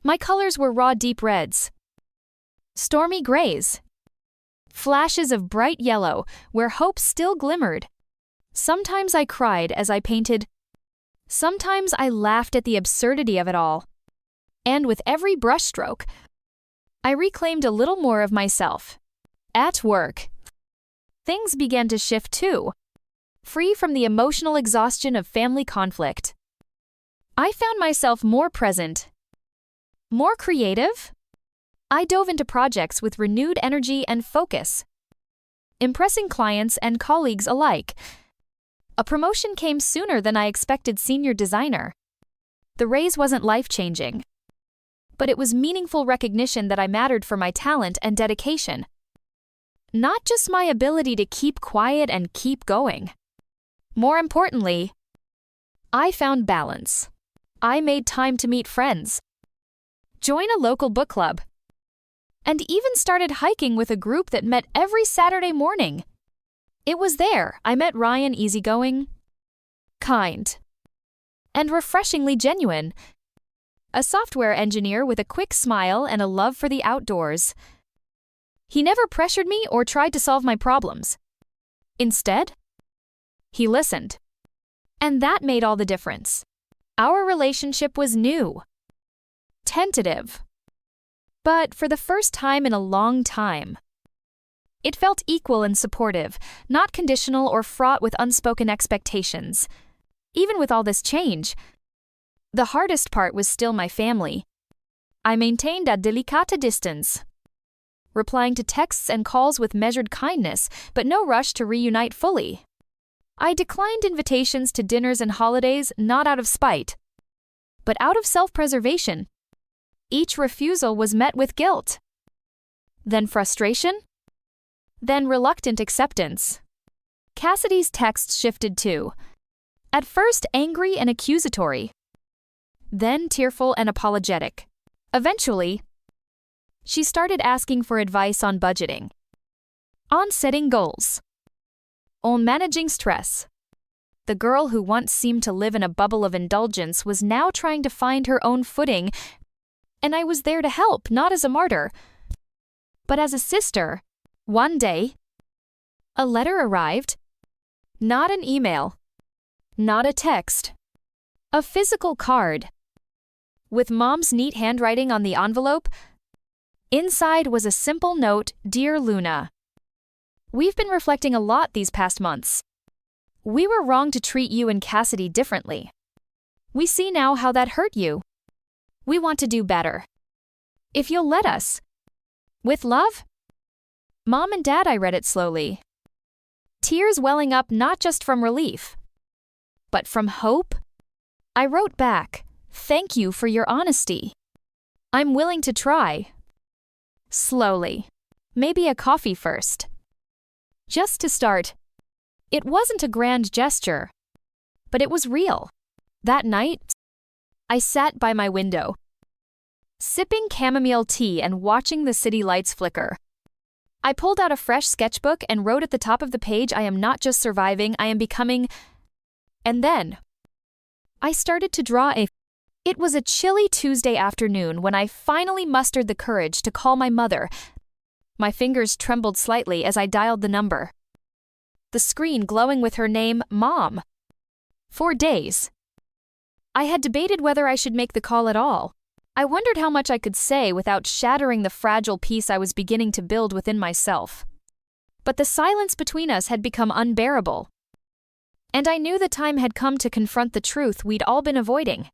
My colors were raw deep reds, stormy grays, flashes of bright yellow where hope still glimmered. Sometimes I cried as I painted. Sometimes I laughed at the absurdity of it all. And with every brushstroke, I reclaimed a little more of myself. At work, things began to shift too, free from the emotional exhaustion of family conflict. I found myself more present, more creative. I dove into projects with renewed energy and focus, impressing clients and colleagues alike. A promotion came sooner than I expected, senior designer. The raise wasn't life-changing, but it was meaningful recognition that I mattered for my talent and dedication. Not just my ability to keep quiet and keep going. More importantly, I found balance. I made time to meet friends, join a local book club, and even started hiking with a group that met every Saturday morning. It was there I met Ryan, easygoing, kind, and refreshingly genuine. A software engineer with a quick smile and a love for the outdoors. He never pressured me or tried to solve my problems. Instead, he listened. And that made all the difference. Our relationship was new, tentative, but for the first time in a long time, it felt equal and supportive, not conditional or fraught with unspoken expectations. Even with all this change, the hardest part was still my family. I maintained a delicate distance, replying to texts and calls with measured kindness, but no rush to reunite fully. I declined invitations to dinners and holidays not out of spite, but out of self-preservation. Each refusal was met with guilt, then frustration, then reluctant acceptance. Cassidy's texts shifted too. At first angry and accusatory, then tearful and apologetic. Eventually, she started asking for advice on budgeting, on setting goals, on managing stress. The girl who once seemed to live in a bubble of indulgence was now trying to find her own footing, and I was there to help, not as a martyr, but as a sister. One day, a letter arrived. Not an email, not a text, a physical card. With Mom's neat handwriting on the envelope, inside was a simple note, "Dear Luna, we've been reflecting a lot these past months. We were wrong to treat you and Cassidy differently. We see now how that hurt you. We want to do better. If you'll let us. With love, Mom and Dad." I read it slowly, tears welling up not just from relief, but from hope. I wrote back, "Thank you for your honesty. I'm willing to try. Slowly. Maybe a coffee first. Just to start." It wasn't a grand gesture, but it was real. That night, I sat by my window, sipping chamomile tea and watching the city lights flicker. I pulled out a fresh sketchbook and wrote at the top of the page, "I am not just surviving, I am becoming." And then I started to draw a. It was a chilly Tuesday afternoon when I finally mustered the courage to call my mother. My fingers trembled slightly as I dialed the number. The screen glowing with her name, Mom. For days I had debated whether I should make the call at all. I wondered how much I could say without shattering the fragile peace I was beginning to build within myself. But the silence between us had become unbearable. And I knew the time had come to confront the truth we'd all been avoiding.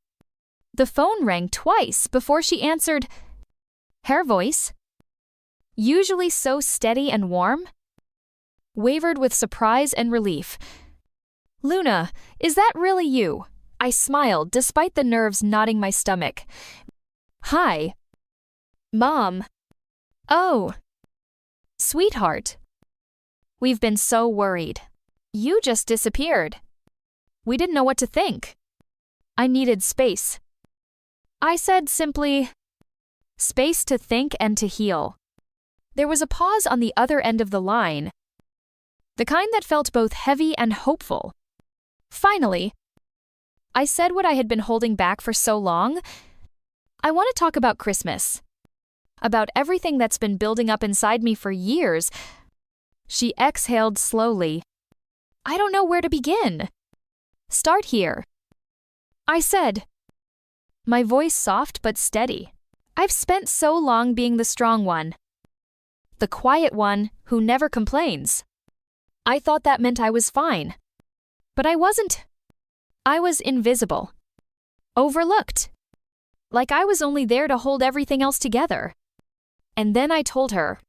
The phone rang twice before she answered. Her voice, usually so steady and warm, wavered with surprise and relief. "Luna, is that really you?" I smiled despite the nerves knotting my stomach. "Hi. Mom." "Oh. Sweetheart. We've been so worried. You just disappeared. We didn't know what to think. I needed space." I said simply, "Space to think and to heal." There was a pause on the other end of the line, the kind that felt both heavy and hopeful. Finally, I said what I had been holding back for so long. "I want to talk about Christmas. About everything that's been building up inside me for years." She exhaled slowly. "I don't know where to begin." "Start here," I said, my voice soft but steady. "I've spent so long being the strong one, the quiet one who never complains. I thought that meant I was fine. But I wasn't. I was invisible, overlooked, like I was only there to hold everything else together." And then I told her.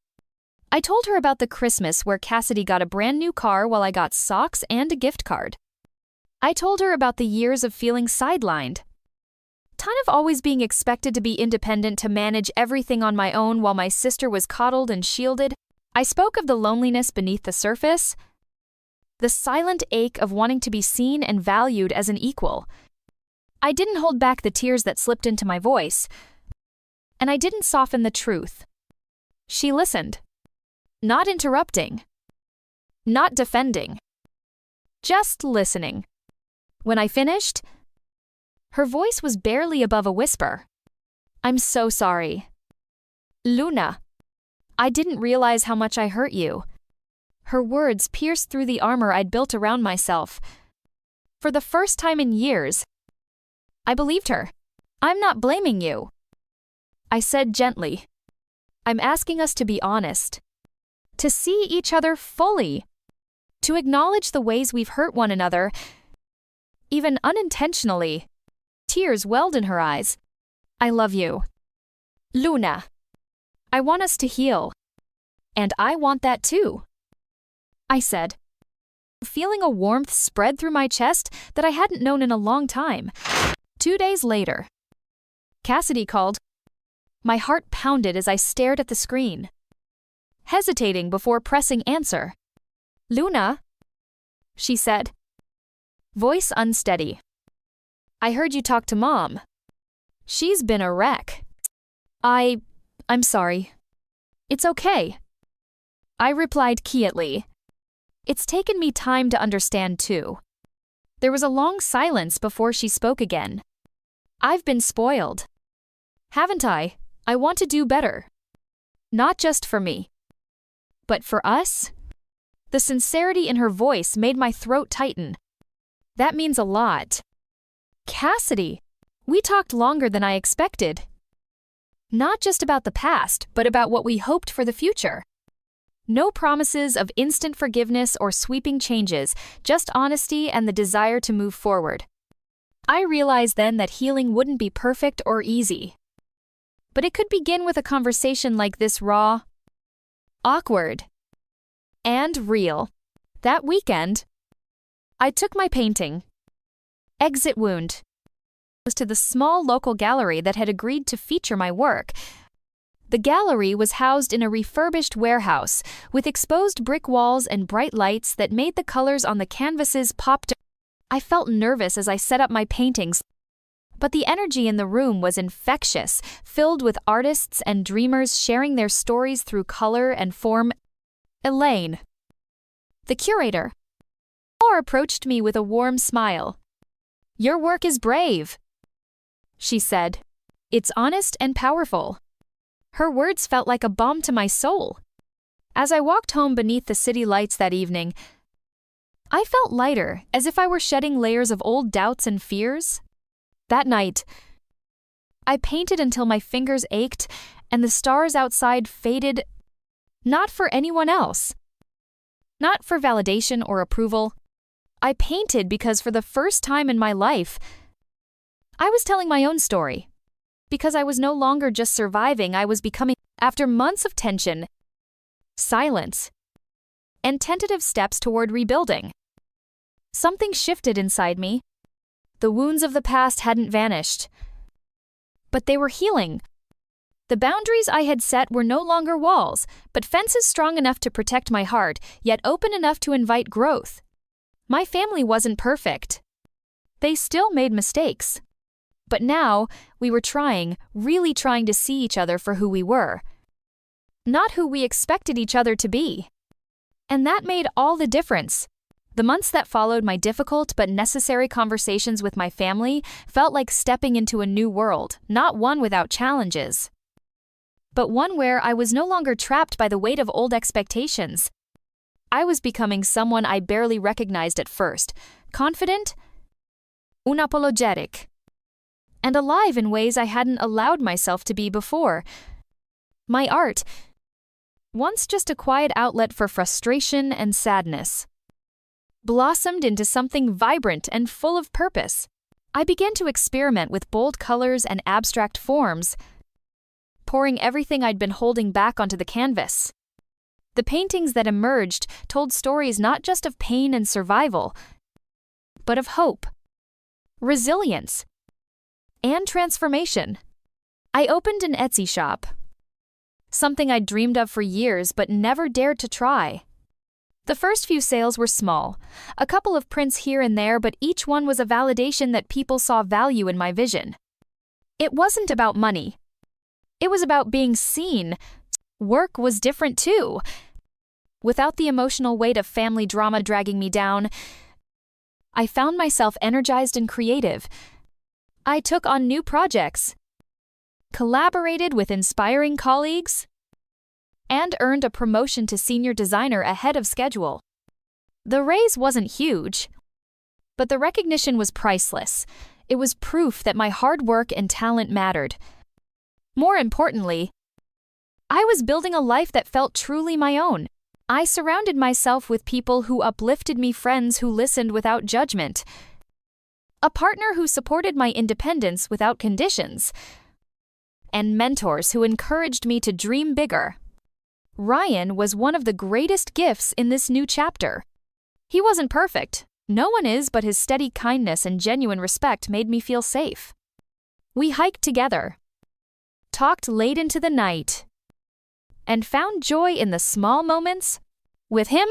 I told her about the Christmas where Cassidy got a brand new car while I got socks and a gift card. I told her about the years of feeling sidelined, kind of always being expected to be independent, to manage everything on my own while my sister was coddled and shielded. I spoke of the loneliness beneath the surface, the silent ache of wanting to be seen and valued as an equal. I didn't hold back the tears that slipped into my voice, and I didn't soften the truth. She listened, not interrupting, not defending, just listening. When I finished, her voice was barely above a whisper. "I'm so sorry. Luna, I didn't realize how much I hurt you." Her words pierced through the armor I'd built around myself. For the first time in years, I believed her. "I'm not blaming you," I said gently. "I'm asking us to be honest, to see each other fully, to acknowledge the ways we've hurt one another, even unintentionally." Tears welled in her eyes. "I love you, Luna. I want us to heal. And I want that too," I said, feeling a warmth spread through my chest that I hadn't known in a long time. 2 days later, Cassidy called. My heart pounded as I stared at the screen, hesitating before pressing answer. "Luna," she said, voice unsteady. "I heard you talk to Mom. She's been a wreck." I'm sorry. "It's okay," I replied quietly. It's taken me time to understand too. There was a long silence before she spoke again. "I've been spoiled, haven't I? I want to do better. Not just for me, but for us." The sincerity in her voice made my throat tighten. "That means a lot. Cassidy." We talked longer than I expected. Not just about the past, but about what we hoped for the future. No promises of instant forgiveness or sweeping changes, just honesty and the desire to move forward. I realized then that healing wouldn't be perfect or easy. But it could begin with a conversation like this, raw, awkward, and real. That weekend, I took my painting, Exit Wound, to the small local gallery that had agreed to feature my work. The gallery was housed in a refurbished warehouse with exposed brick walls and bright lights that made the colors on the canvases pop. I felt nervous as I set up my paintings, but the energy in the room was infectious, filled with artists and dreamers sharing their stories through color and form. Elaine. The curator approached me with a warm smile. "Your work is brave," she said. "It's honest and powerful." Her words felt like a balm to my soul. As I walked home beneath the city lights that evening, I felt lighter, as if I were shedding layers of old doubts and fears. That night, I painted until my fingers ached and the stars outside faded, not for anyone else, not for validation or approval. I painted because for the first time in my life, I was telling my own story. Because I was no longer just surviving, I was becoming. After months of tension, silence, and tentative steps toward rebuilding, something shifted inside me. The wounds of the past hadn't vanished, but they were healing. The boundaries I had set were no longer walls, but fences strong enough to protect my heart, yet open enough to invite growth. My family wasn't perfect. They still made mistakes. But now, we were really trying to see each other for who we were, not who we expected each other to be. And that made all the difference. The months that followed my difficult but necessary conversations with my family felt like stepping into a new world, not one without challenges, but one where I was no longer trapped by the weight of old expectations. I was becoming someone I barely recognized at first, confident, unapologetic, and alive in ways I hadn't allowed myself to be before. My art, once just a quiet outlet for frustration and sadness, blossomed into something vibrant and full of purpose. I began to experiment with bold colors and abstract forms, pouring everything I'd been holding back onto the canvas. The paintings that emerged told stories not just of pain and survival, but of hope, resilience, and transformation. I opened an Etsy shop, something I'd dreamed of for years but never dared to try. The first few sales were small, a couple of prints here and there, but each one was a validation that people saw value in my vision. It wasn't about money. It was about being seen. Work was different too. Without the emotional weight of family drama dragging me down, I found myself energized and creative. I took on new projects, collaborated with inspiring colleagues, and earned a promotion to senior designer ahead of schedule. The raise wasn't huge, but the recognition was priceless. It was proof that my hard work and talent mattered. More importantly, I was building a life that felt truly my own. I surrounded myself with people who uplifted me, friends who listened without judgment, a partner who supported my independence without conditions, and mentors who encouraged me to dream bigger. Ryan was one of the greatest gifts in this new chapter. He wasn't perfect. No one is, but his steady kindness and genuine respect made me feel safe. We hiked together, talked late into the night, and found joy in the small moments. With him,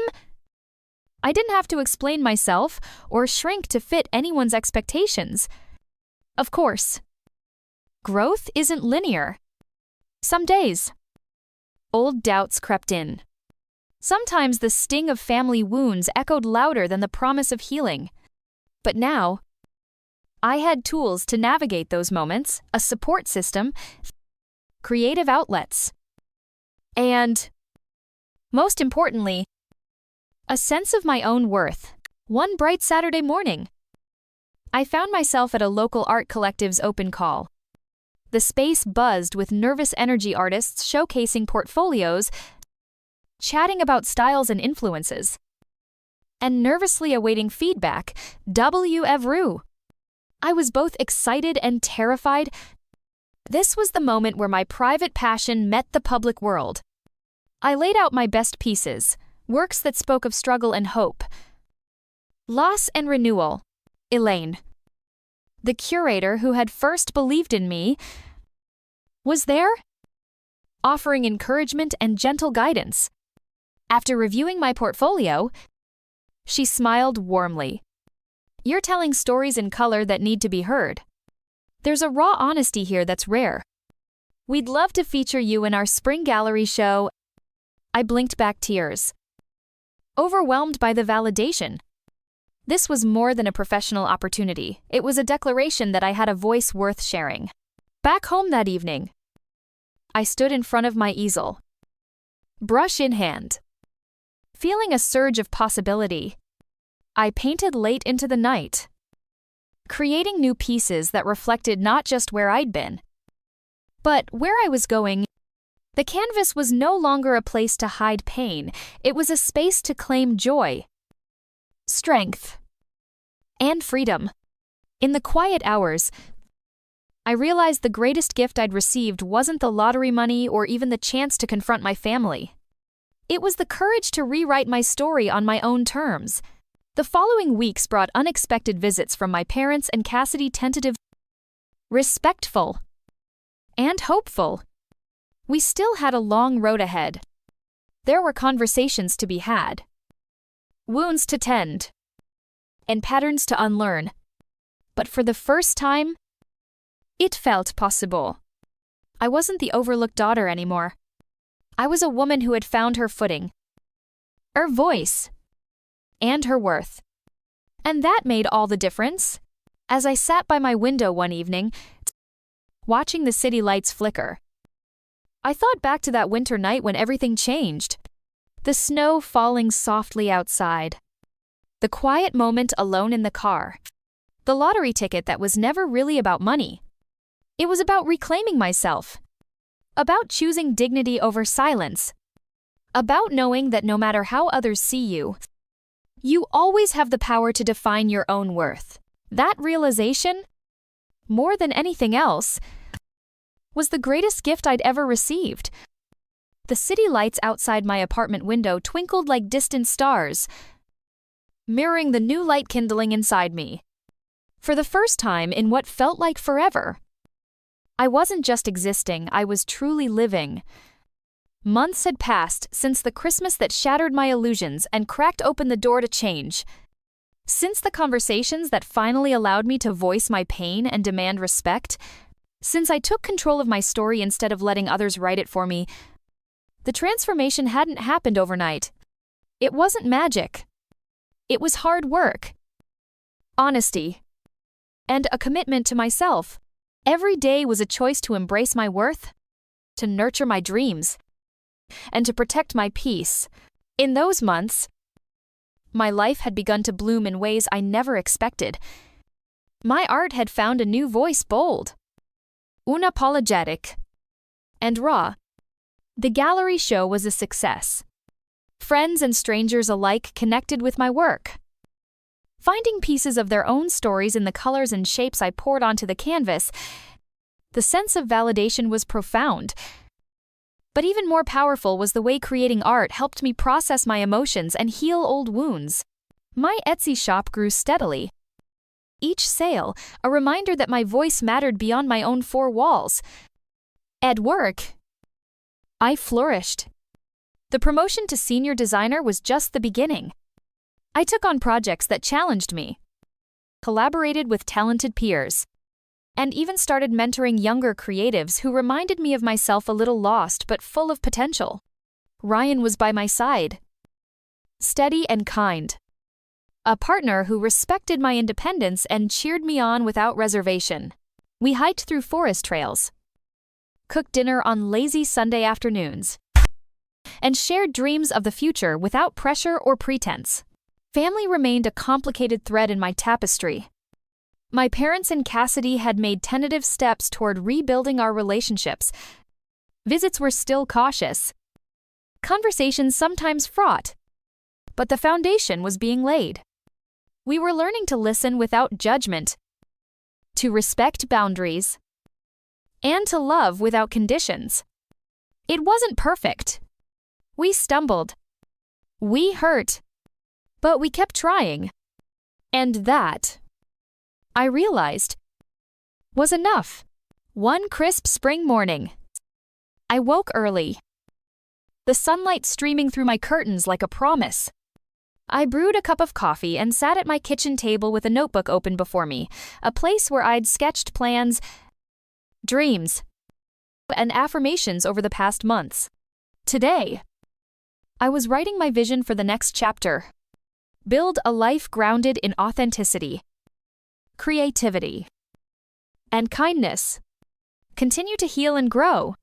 I didn't have to explain myself or shrink to fit anyone's expectations. Of course, growth isn't linear. Some days, old doubts crept in. Sometimes the sting of family wounds echoed louder than the promise of healing. But now, I had tools to navigate those moments, a support system, creative outlets, and, most importantly, a sense of my own worth. One bright Saturday morning, I found myself at a local art collective's open call. The space buzzed with nervous energy artists showcasing portfolios, chatting about styles and influences, and nervously awaiting feedback. W. I was both excited and terrified. This was the moment where my private passion met the public world. I laid out my best pieces, works that spoke of struggle and hope, loss and renewal. Elaine, the curator who had first believed in me, was there, offering encouragement and gentle guidance. After reviewing my portfolio, she smiled warmly. "You're telling stories in color that need to be heard. There's a raw honesty here that's rare. We'd love to feature you in our spring gallery show." I blinked back tears. overwhelmed by the validation. This was more than a professional opportunity. It was a declaration that I had a voice worth sharing. Back home that evening, I stood in front of my easel, brush in hand. Feeling a surge of possibility, I painted late into the night, creating new pieces that reflected not just where I'd been, but where I was going. The canvas was no longer a place to hide pain. It was a space to claim joy, strength, and freedom. In the quiet hours, I realized the greatest gift I'd received wasn't the lottery money or even the chance to confront my family. It was the courage to rewrite my story on my own terms. The following weeks brought unexpected visits from my parents and Cassidy, tentative, respectful, and hopeful. We still had a long road ahead. There were conversations to be had, wounds to tend, and patterns to unlearn. But for the first time, it felt possible. I wasn't the overlooked daughter anymore. I was a woman who had found her footing, her voice, and her worth. And that made all the difference. As I sat by my window one evening, watching the city lights flicker, I thought back to that winter night when everything changed. The snow falling softly outside, the quiet moment alone in the car, the lottery ticket that was never really about money. It was about reclaiming myself, about choosing dignity over silence, about knowing that no matter how others see you, you always have the power to define your own worth. That realization, more than anything else, was the greatest gift I'd ever received. The city lights outside my apartment window twinkled like distant stars, mirroring the new light kindling inside me. For the first time in what felt like forever, I wasn't just existing, I was truly living. Months had passed since the Christmas that shattered my illusions and cracked open the door to change. Since the conversations that finally allowed me to voice my pain and demand respect. Since I took control of my story instead of letting others write it for me. The transformation hadn't happened overnight. It wasn't magic. It was hard work, honesty, and a commitment to myself. Every day was a choice to embrace my worth, to nurture my dreams, and to protect my peace. In those months, my life had begun to bloom in ways I never expected. My art had found a new voice, bold, unapologetic, and raw. The gallery show was a success. Friends and strangers alike connected with my work, finding pieces of their own stories in the colors and shapes I poured onto the canvas. The sense of validation was profound. But even more powerful was the way creating art helped me process my emotions and heal old wounds. My Etsy shop grew steadily. Each sale, a reminder that my voice mattered beyond my own four walls. At work, I flourished. The promotion to senior designer was just the beginning. I took on projects that challenged me, collaborated with talented peers, and even started mentoring younger creatives who reminded me of myself a little lost but full of potential. Ryan was by my side, steady and kind. A partner who respected my independence and cheered me on without reservation. We hiked through forest trails, cooked dinner on lazy Sunday afternoons, and shared dreams of the future without pressure or pretense. Family remained a complicated thread in my tapestry. My parents and Cassidy had made tentative steps toward rebuilding our relationships. Visits were still cautious, conversations sometimes fraught, but the foundation was being laid. We were learning to listen without judgment, to respect boundaries, and to love without conditions. It wasn't perfect. We stumbled. We hurt. But we kept trying. And that, I realized, was enough. One crisp spring morning, I woke early, the sunlight streaming through my curtains like a promise. I brewed a cup of coffee and sat at my kitchen table with a notebook open before me, a place where I'd sketched plans, dreams, and affirmations over the past months. Today, I was writing my vision for the next chapter. Build a life grounded in authenticity, creativity, and kindness. Continue to heal and grow.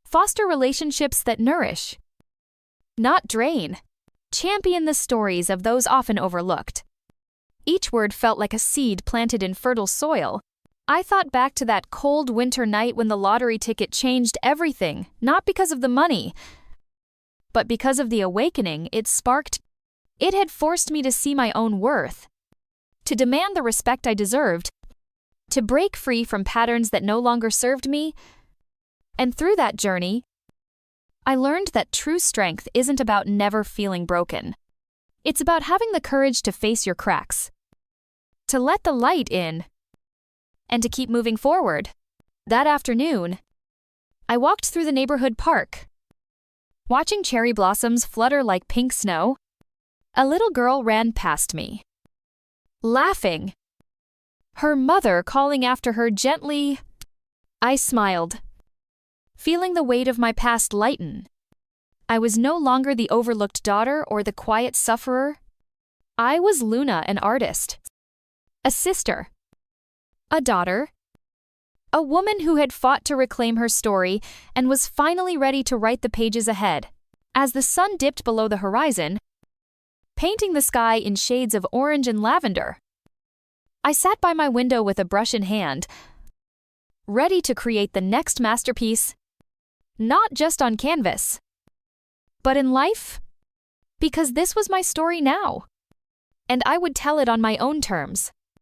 Foster relationships that nourish, not drain. Champion the stories of those often overlooked. Each word felt like a seed planted in fertile soil. I thought back to that cold winter night when the lottery ticket changed everything, not because of the money, but because of the awakening it sparked. It had forced me to see my own worth, to demand the respect I deserved, to break free from patterns that no longer served me. And through that journey, I learned that true strength isn't about never feeling broken. It's about having the courage to face your cracks, to let the light in, and to keep moving forward. That afternoon, I walked through the neighborhood park, watching cherry blossoms flutter like pink snow. A little girl ran past me, laughing, her mother calling after her gently. I smiled, feeling the weight of my past lighten. I was no longer the overlooked daughter or the quiet sufferer. I was Luna, an artist, a sister, a daughter, a woman who had fought to reclaim her story and was finally ready to write the pages ahead. As the sun dipped below the horizon, painting the sky in shades of orange and lavender, I sat by my window with a brush in hand, ready to create the next masterpiece, not just on canvas, but in life, because this was my story now, and I would tell it on my own terms.